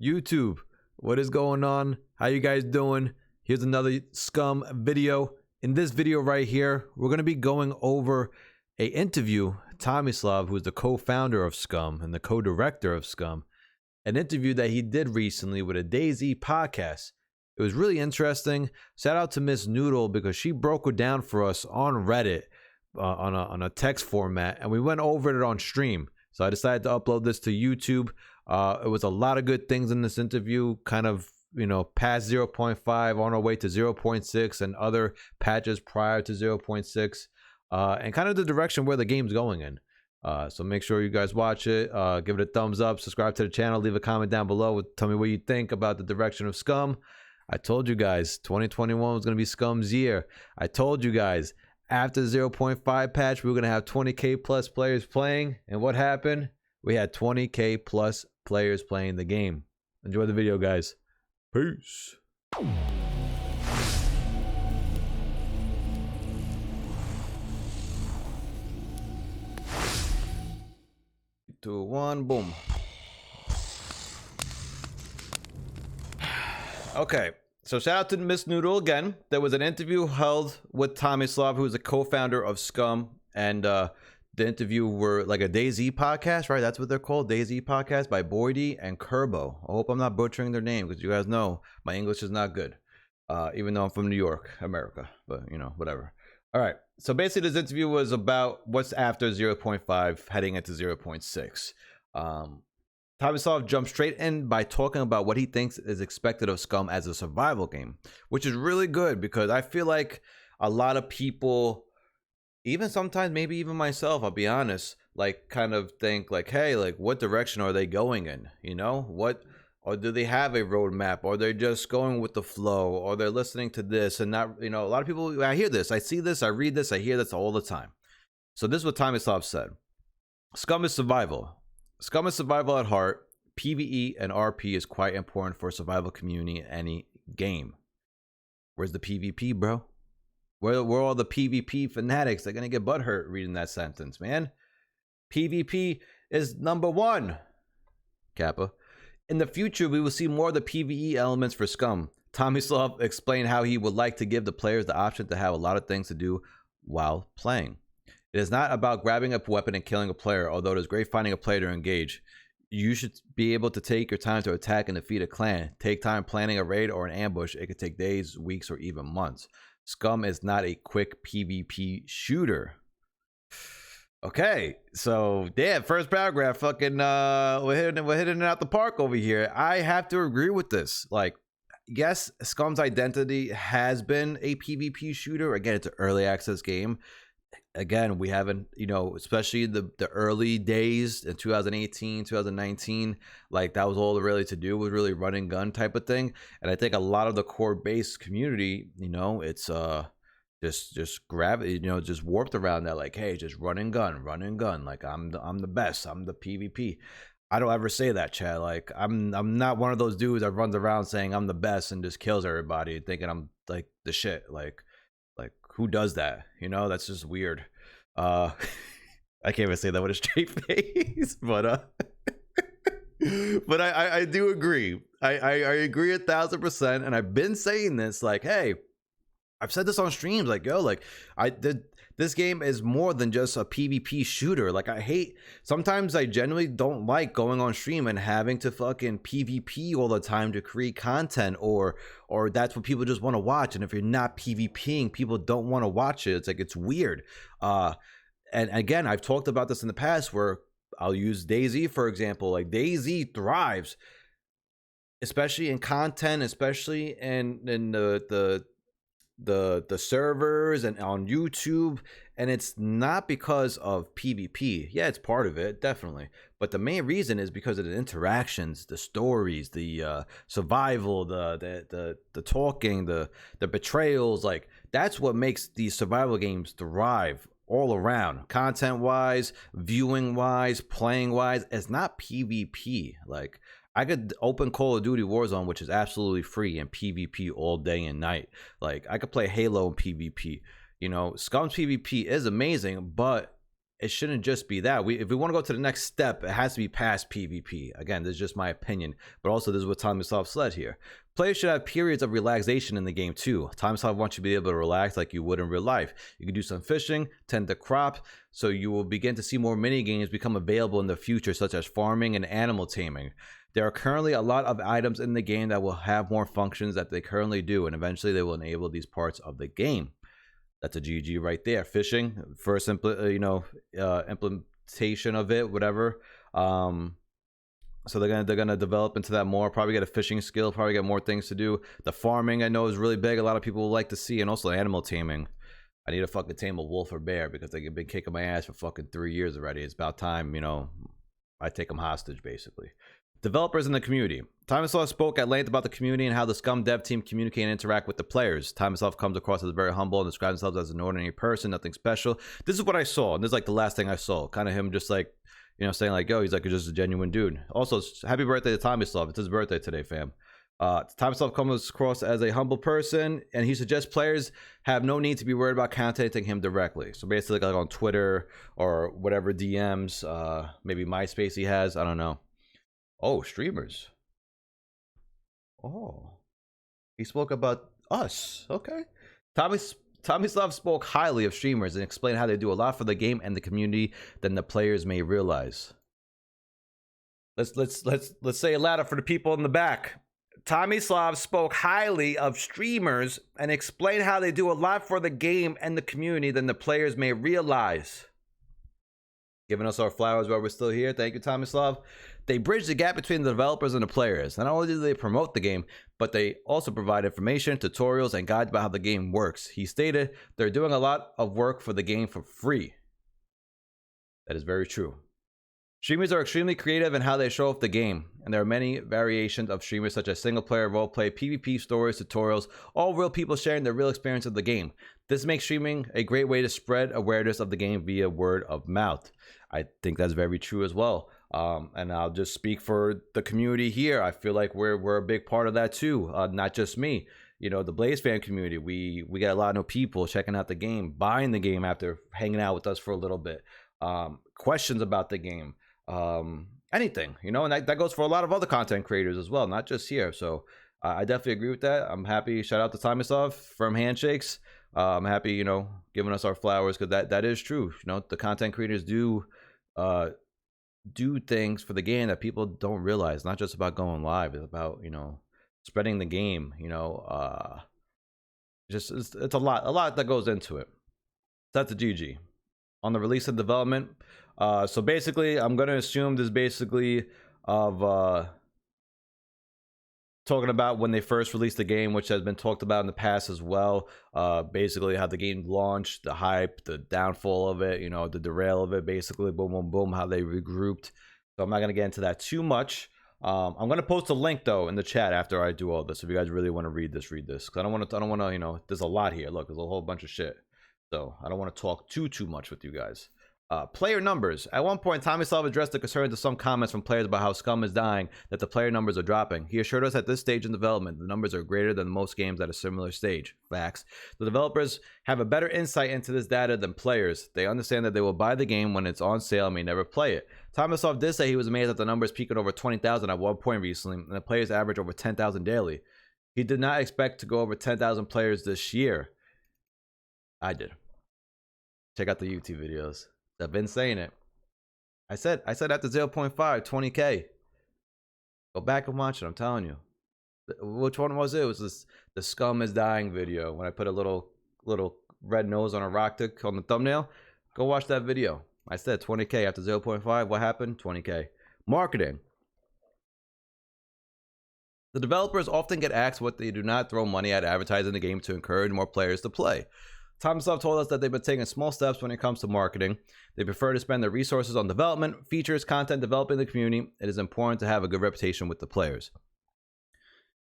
YouTube, what is going on? How you guys doing? Here's another SCUM video. In this video right here, we're going to be going over a interview Tomislav, who's the co-founder of SCUM and the co-director of SCUM, an interview that he did recently with a DayZ Podcast. It was really interesting. Shout out to Miss Noodle because she broke it down for us on Reddit on a text format, and we went over it on stream. So I decided to upload this to YouTube. It was a lot of good things in this interview, kind of, past 0.5 on our way to 0.6 and other patches prior to 0.6, and kind of the direction where the game's going in. So make sure you guys watch it, give it a thumbs up, subscribe to the channel, leave a comment down below, tell me what you think about the direction of SCUM. I told you guys 2021 was going to be SCUM's year. I told you guys after the 0.5 patch we were going to have 20k plus players playing, and what happened? We had 20k plus players playing the game. Enjoy the video, guys. Peace. 2, 1, boom. Okay, so shout out to Miss Noodle again. There was an interview held with Tomislav, who's a co-founder of SCUM, and the interview were like a DayZ Podcast, right? That's what they're called, DayZ Podcast by Boydie and Kerbo. I hope I'm not butchering their name because you guys know my English is not good, even though I'm from New York, America. But whatever. All right. So basically, this interview was about what's after 0.5, heading into 0.6. Tomislav jumped straight in by talking about what he thinks is expected of SCUM as a survival game, which is really good because I feel like a lot of people, even sometimes maybe even myself, I'll be honest, like kind of think like, hey, like what direction are they going in? Or do they have a roadmap, or they're just going with the flow, or they're listening to this and not, a lot of people, I hear this, I see this, I read this, I hear this all the time. So this is what Tomislav said. SCUM is survival. SCUM is survival at heart. PvE and RP is quite important for a survival community in any game. Where's the PvP, bro? Where are all the PvP fanatics? They're gonna get butthurt reading that sentence, man. PvP is number one. Kappa. In the future, we will see more of the PvE elements for SCUM. Tomislav explained how he would like to give the players the option to have a lot of things to do while playing. It is not about grabbing a weapon and killing a player, although it is great finding a player to engage. You should be able to take your time to attack and defeat a clan. Take time planning a raid or an ambush. It could take days, weeks, or even months. SCUM is not a quick PvP shooter. Okay, so yeah, first paragraph, fucking we're hitting it out the park over here. I have to agree with this. Like, yes, SCUM's identity has been a PvP shooter. Again, it's an early access game. Again, we haven't, especially the early days in 2018, 2019, like that was all really to do was really run and gun type of thing. And I think a lot of the core base community, it's just grab it, just warped around that, like, hey, just run and gun. Like I'm the best. I'm the PvP. I don't ever say that, Chad. Like I'm not one of those dudes that runs around saying I'm the best and just kills everybody thinking I'm like the shit. Like who does that? That's just weird. I can't even say that with a straight face, but but I do agree. I agree 1000%, and I've been saying this, like, hey, I've said this on streams, like, yo, like this game is more than just a PvP shooter. Like, sometimes I genuinely don't like going on stream and having to fucking PvP all the time to create content, or that's what people just want to watch. And if you're not PvPing, people don't want to watch it. It's like, it's weird. And again, I've talked about this in the past where I'll use DayZ, for example. Like, DayZ thrives, especially in content, especially in the servers and on YouTube, and it's not because of PvP. Yeah, it's part of it, definitely, but the main reason is because of the interactions, the stories, the survival, the talking, the betrayals. Like, that's what makes these survival games thrive all around, content wise, viewing wise, playing wise. It's not PvP. Like, I could open Call of Duty Warzone, which is absolutely free, and PvP all day and night. Like, I could play Halo in PvP. SCUM's PvP is amazing, but it shouldn't just be that. If we want to go to the next step, it has to be past PvP. Again, this is just my opinion, but also this is what Tomislav said here. Players should have periods of relaxation in the game too. Tomislav wants you to be able to relax like you would in real life. You can do some fishing, tend to crop, so you will begin to see more mini games become available in the future, such as farming and animal taming. There are currently a lot of items in the game that will have more functions that they currently do, and eventually they will enable these parts of the game. That's a GG right there. Fishing, first implementation of it, whatever. So they're gonna develop into that more. Probably get a fishing skill. Probably get more things to do. The farming I know is really big. A lot of people would like to see, and also animal taming. I need to fucking tame a wolf or bear because they've been kicking my ass for fucking 3 years already. It's about time, I take them hostage basically. Developers in the community. Tomislav spoke at length about the community and how the SCUM dev team communicate and interact with the players. Tomislav comes across as very humble and describes himself as an ordinary person, nothing special. This is what I saw, and this is like the last thing I saw. Kind of him just like, saying like, yo, he's like just a genuine dude. Also, happy birthday to Tomislav. It's his birthday today, fam. Tomislav comes across as a humble person, and he suggests players have no need to be worried about contacting him directly. So basically, like on Twitter or whatever DMs, maybe MySpace he has. I don't know. Oh, streamers. Oh, he spoke about us. Okay. Tomislav spoke highly of streamers and explained how they do a lot for the game and the community than the players may realize. Let's say it louder for the people in the back. Tomislav spoke highly of streamers and explained how they do a lot for the game and the community than the players may realize. Giving us our flowers while we're still here. Thank you, Tomislav. They bridge the gap between the developers and the players. Not only do they promote the game, but they also provide information, tutorials, and guides about how the game works. He stated they're doing a lot of work for the game for free. That is very true. Streamers are extremely creative in how they show off the game, and there are many variations of streamers such as single player, roleplay, PvP, stories, tutorials, all real people sharing their real experience of the game. This makes streaming a great way to spread awareness of the game via word of mouth. I think that's very true as well. And I'll just speak for the community here. I feel like we're a big part of that too. Not just me. The Blaze fan community. We got a lot of new people checking out the game, buying the game after hanging out with us for a little bit. Questions about the game. Anything, and that goes for a lot of other content creators as well, not just here. So I definitely agree with that. I'm happy. Shout out to Tomislav, firm handshakes. I'm happy, giving us our flowers, because that is true. The content creators do things for the game that people don't realize. Not just about going live. It's about spreading the game. It's a lot that goes into it. That's a GG on the release and development. So basically, I'm gonna assume this basically of talking about when they first released the game, which has been talked about in the past as well. Basically how the game launched, the hype, the downfall of it, the derail of it, basically boom, boom, boom, how they regrouped. So I'm not going to get into that too much. I'm going to post a link though in the chat after I do all this. If you guys really want to read this, because I don't want to, there's a lot here. Look, there's a whole bunch of shit. So I don't want to talk too much with you guys. Player numbers. At one point, Tomislav addressed the concerns of some comments from players about how SCUM is dying, that the player numbers are dropping. He assured us at this stage in development, the numbers are greater than most games at a similar stage. Facts. The developers have a better insight into this data than players. They understand that they will buy the game when it's on sale and may never play it. Tomislav did say he was amazed that the numbers peaked at over 20,000 at one point recently, and the players average over 10,000 daily. He did not expect to go over 10,000 players this year. I did. Check out the YouTube videos. I've been saying it. I said after 0.5, 20K. Go back and watch it. I'm telling you. Which one was it? It was this the SCUM is dying video when I put a little red nose on a rock tick on the thumbnail. Go watch that video. I said 20K after 0.5. What happened? 20K. Marketing. The developers often get asked what they do not throw money at advertising the game to encourage more players to play. Tomislav told us that they've been taking small steps when it comes to marketing. They prefer to spend their resources on development, features, content, developing the community. It is important to have a good reputation with the players.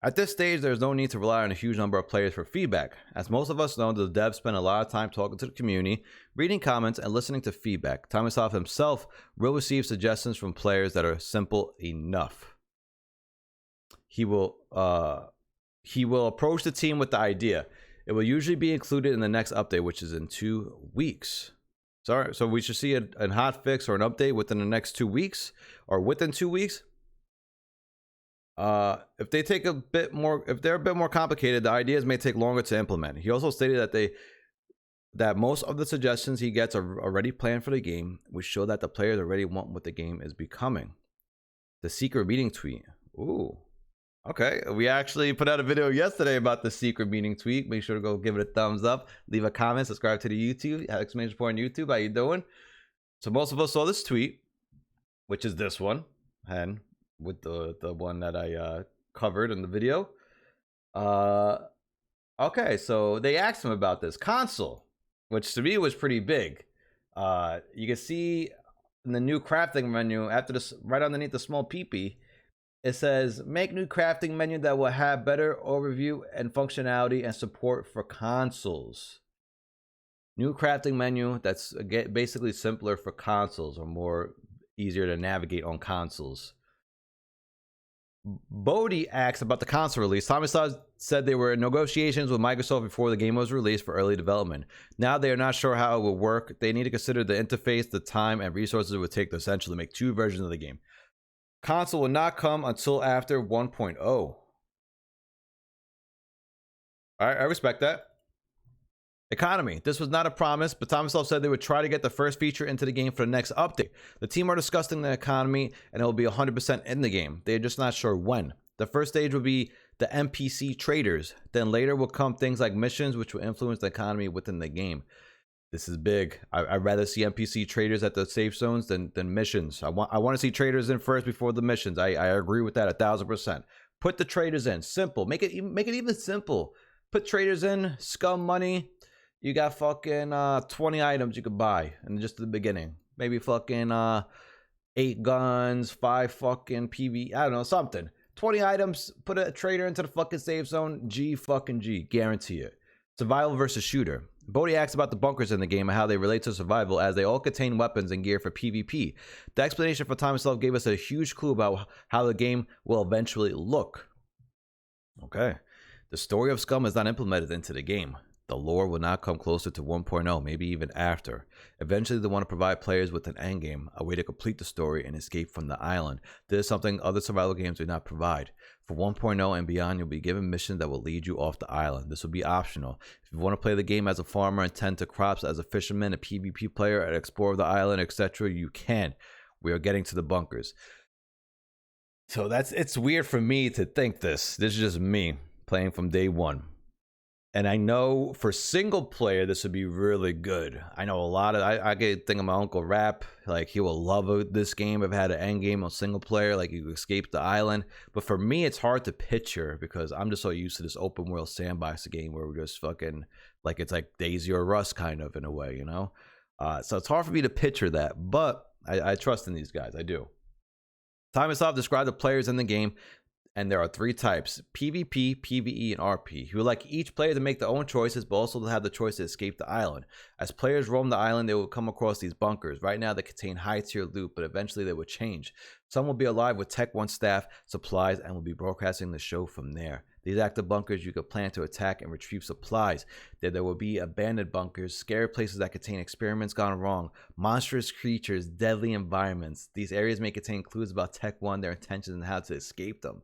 At this stage, there is no need to rely on a huge number of players for feedback. As most of us know, the devs spend a lot of time talking to the community, reading comments, and listening to feedback. Tomislav himself will receive suggestions from players that are simple enough. He will approach the team with the idea. It will usually be included in the next update, which is in 2 weeks. Sorry, so we should see a hot fix or an update within the next 2 weeks or within 2 weeks. If they take a bit more, if they're a bit more complicated, the ideas may take longer to implement. He also stated that most of the suggestions he gets are already planned for the game, which show that the players already want what the game is becoming. The secret meeting tweet. Ooh. Okay, we actually put out a video yesterday about the secret meeting tweet. Make sure to go give it a thumbs up, leave a comment, subscribe to the YouTube, exclamation point on YouTube. How you doing? So most of us saw this tweet, which is this one, and with the one that I covered in the video. Okay, so they asked him about this console, which to me was pretty big. You can see in the new crafting menu after this, right underneath the small peepee, it says, make new crafting menu that will have better overview and functionality and support for consoles. New crafting menu that's basically simpler for consoles or more easier to navigate on consoles. Bodie asks about the console release. Tomislav said they were in negotiations with Microsoft before the game was released for early development. Now they are not sure how it will work. They need to consider the interface, the time, and resources it would take to essentially make 2 versions of the game. Console will not come until after 1.0. All right, I respect that. Economy. This was not a promise, but Tomislav said they would try to get the first feature into the game for the next update. The team are discussing the economy, and it will be 100% in the game. They're just not sure when. The first stage will be the NPC traders. Then later will come things like missions, which will influence the economy within the game. This is big. I'd rather see NPC traders at the safe zones than missions. I want to see traders in first before the missions. I agree with that 1000%. Put the traders in. Simple. Make it even simple. Put traders in. SCUM money. You got fucking 20 items you could buy in just the beginning. Maybe fucking 8 guns, 5 fucking PV. I don't know, something. 20 items. Put a trader into the fucking safe zone. G. Guarantee it. Survival versus shooter. Bodie asks about the bunkers in the game and how they relate to survival, as they all contain weapons and gear for PvP. The explanation for Tomislav gave us a huge clue about how the game will eventually look. Okay. The story of SCUM is not implemented into the game. The lore will not come closer to 1.0, maybe even after. Eventually, they want to provide players with an endgame, a way to complete the story and escape from the island. This is something other survival games do not provide. For 1.0 and beyond, you'll be given missions that will lead you off the island. This will be optional. If you want to play the game as a farmer and tend to crops, as a fisherman, a PvP player, an explorer of the island, etc., you can. We are getting to the bunkers. So it's weird for me to think this. This is just me playing from day one. And I know for single player, this would be really good. I know a lot of, I get think of my Uncle Rap, like he will love this game. I've had an end game on single player, like you escape the island. But for me, it's hard to picture because I'm just so used to this open world sandbox game where we're just fucking, like it's like DayZ or Rust kind of in a way, you know? So it's hard for me to picture that, but I trust in these guys, I do. Tomislav described the players in the game, and there are 3 types: PvP, PvE, and RP. He would like each player to make their own choices, but also to have the choice to escape the island. As players roam the island, they will come across these bunkers. Right now, they contain high-tier loot, but eventually they will change. Some will be alive with Tech 1 staff, supplies, and will be broadcasting the show from there. These active bunkers, you could plan to attack and retrieve supplies. There will be abandoned bunkers, scary places that contain experiments gone wrong, monstrous creatures, deadly environments. These areas may contain clues about Tech 1, their intentions, and how to escape them.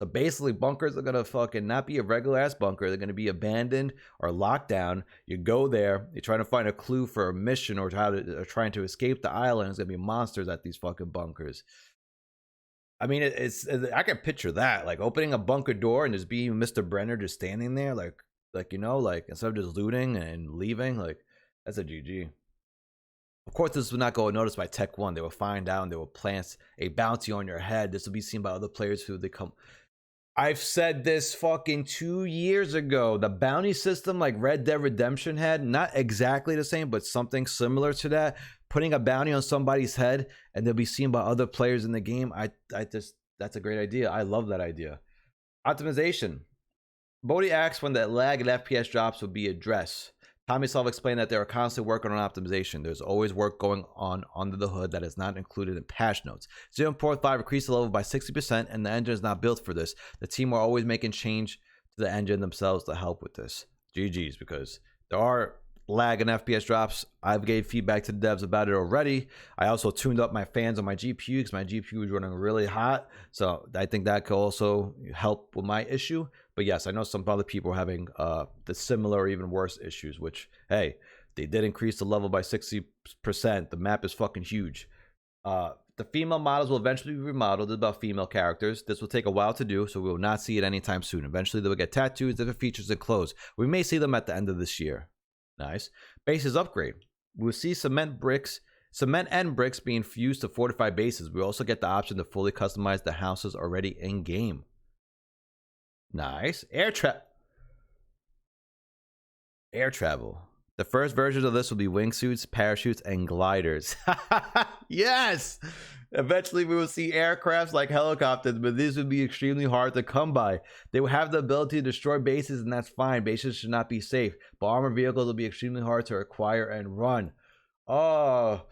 So basically, bunkers are going to fucking not be a regular ass bunker. They're going to be abandoned or locked down. You go there, you're trying to find a clue for a mission or trying to escape the island. There's going to be monsters at these fucking bunkers. I mean, I can picture that, like opening a bunker door and just being Mr. Brenner just standing there, like you know, like instead of just looting and leaving, like that's a GG. Of course, this will not go unnoticed by Tech 1. They will find out and they will plant a bounty on your head. This will be seen by other players who they come. I've said this fucking 2 years ago. The bounty system like Red Dead Redemption had, not exactly the same, but something similar to that. Putting a bounty on somebody's head and they'll be seen by other players in the game. That's a great idea. I love that idea. Optimization. Bodie asks when the lag and FPS drops will be addressed. Tomislav explained that they are constantly working on optimization. There's always work going on under the hood that is not included in patch notes. 0.5 increased the level by 60%, and the engine is not built for this. The team are always making change to the engine themselves to help with this. GG's, because there are lag and FPS drops. I've gave feedback to the devs about it already. I also tuned up my fans on my GPU because my GPU is running really hot. So I think that could also help with my issue. But yes, I know some other people are having the similar or even worse issues, which, hey, they did increase the level by 60%. The map is fucking huge. The female models will eventually be remodeled. It's about female characters. This will take a while to do, so we will not see it anytime soon. Eventually, they will get tattoos, different features, and clothes. We may see them at the end of this year. Nice. Bases upgrade. We'll see cement and bricks being fused to fortify bases. We also get the option to fully customize the houses already in game. Nice. Air travel. The first version of this will be wingsuits, parachutes, and gliders. Yes! Eventually, we will see aircrafts like helicopters, but these would be extremely hard to come by. They will have the ability to destroy bases, and that's fine. Bases should not be safe, but armored vehicles will be extremely hard to acquire and run. Oh,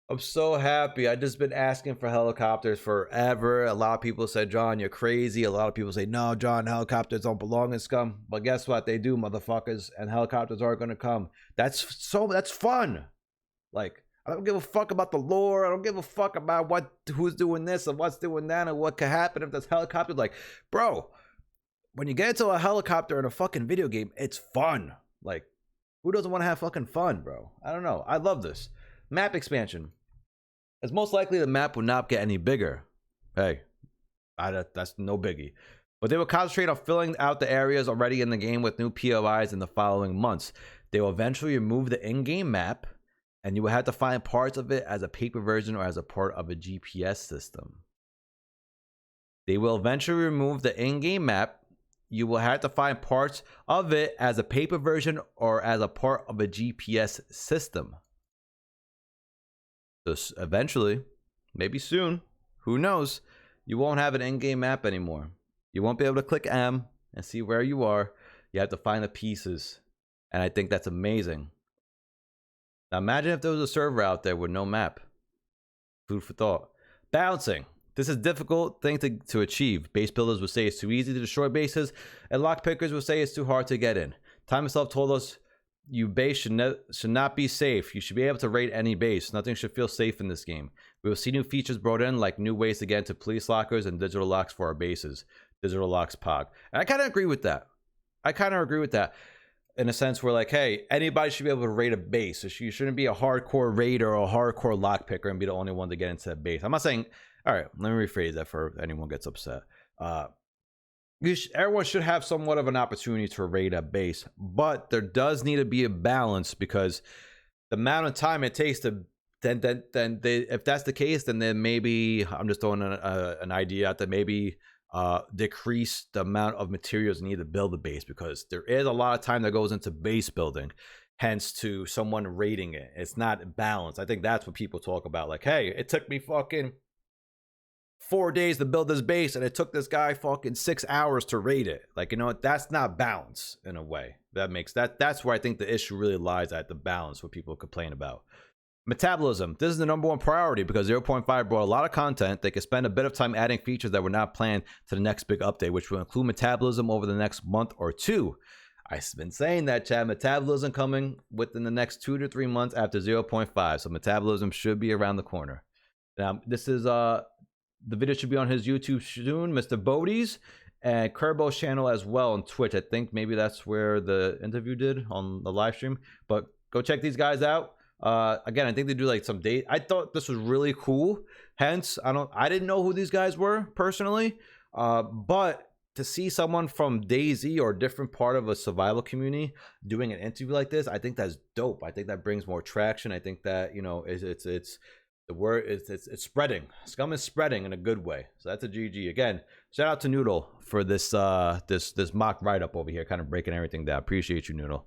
I'm so happy. I've just been asking for helicopters forever. A lot of people said, John, you're crazy. A lot of people say, no, John, helicopters don't belong in SCUM. But guess what? They do, motherfuckers. And helicopters are going to come. That's fun. Like, I don't give a fuck about the lore. I don't give a fuck about who's doing this and what's doing that and what could happen if there's helicopters. Like, bro, when you get into a helicopter in a fucking video game, it's fun. Like, who doesn't want to have fucking fun, bro? I don't know. I love this. Map expansion. It's most likely the map will not get any bigger. Hey, that's no biggie. But they will concentrate on filling out the areas already in the game with new POIs in the following months. They will eventually remove the in-game map, and you will have to find parts of it as a paper version or as a part of a GPS system. They will eventually remove the in-game map. You will have to find parts of it as a paper version or as a part of a GPS system. So eventually, maybe soon, who knows, you won't have an in-game map anymore. You won't be able to click M and see where you are. You have to find the pieces. And I think that's amazing. Now imagine if there was a server out there with no map. Food for thought. Balancing. This is a difficult thing to achieve. Base builders will say it's too easy to destroy bases, and lockpickers will say it's too hard to get in. Time itself told us you base should not be safe. You should be able to raid any base. Nothing should feel safe in this game. We will see new features brought in, like new ways to get into police lockers and digital locks for our bases. Digital locks POG. And I kind of agree with that. In a sense where, like, hey, anybody should be able to raid a base. So you shouldn't be a hardcore raider or a hardcore lockpicker and be the only one to get into that base. I'm not saying, all right, let me rephrase that for anyone gets upset. Everyone should have somewhat of an opportunity to raid a base, but there does need to be a balance, because the amount of time it takes to if that's the case, then maybe I'm just throwing an idea out that maybe decrease the amount of materials needed to build a base, because there is a lot of time that goes into base building, hence to someone raiding it. It's not balanced. I think that's what people talk about, like, hey, it took me fucking 4 days to build this base and it took this guy fucking 6 hours to raid it. Like, you know what, that's not balance in a way. That's where I think the issue really lies, at the balance, what people complain about. Metabolism. This is the number one priority, because 0.5 brought a lot of content. They could spend a bit of time adding features that were not planned to the next big update, which will include metabolism over the next month or two. I've been saying that, Chad. Metabolism coming within the next 2 to 3 months after 0.5. So metabolism should be around the corner. Now, this is the video should be on his YouTube soon, Mr. Bodie's, and Kerbo's channel as well on Twitch. I think maybe that's where the interview did on the live stream. But go check these guys out. Again, I think they do like some date. I thought this was really cool. Hence, I didn't know who these guys were personally. But to see someone from DayZ or a different part of a survival community doing an interview like this, I think that's dope. I think that brings more traction. I think that, you know, it's the word it's spreading. SCUM is spreading in a good way. So that's a GG. Again, shout out to Noodle for this this mock write-up over here, kind of breaking everything down. Appreciate you, Noodle.